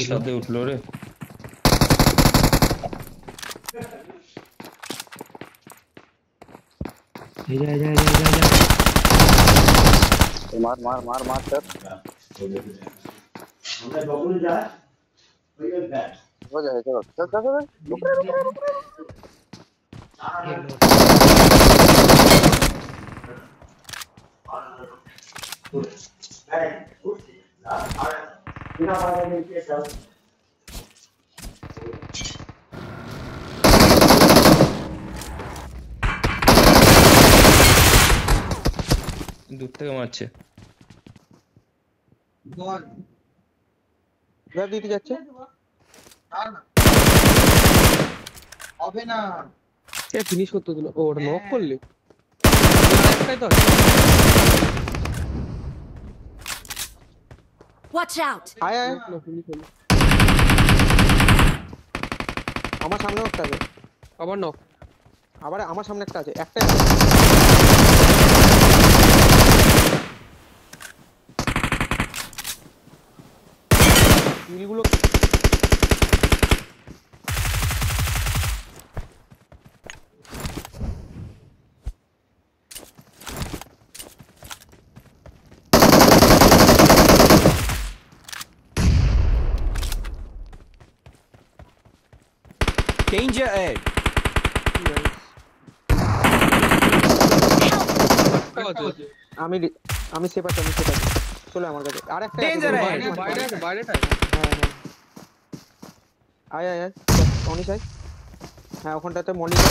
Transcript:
সাথে উঠলো রে मार मार मार मार सर हो जाए चलो चल चल चल रुक দূর থেকে মারছে जा दीदी যাচ্ছে হবে না এ ফিনিশ করতে দিল ও ওটা নক করলি একটাই তো Watch out! আয় আয় না ফিনিশ হলো আমার সামনে একটা আছে আবার নক আবার আমার সামনে একটা আছে একটাই কিলগুলো Danger ahead. আমি আমি সেভ আছি চলে আমার কাছে আর একটা Danger ahead. বাইরে আছে বাইরেটা হ্যাঁ হ্যাঁ আয় আয় আয় অনিশ আয় হ্যাঁ ওখানটাতে মনিটর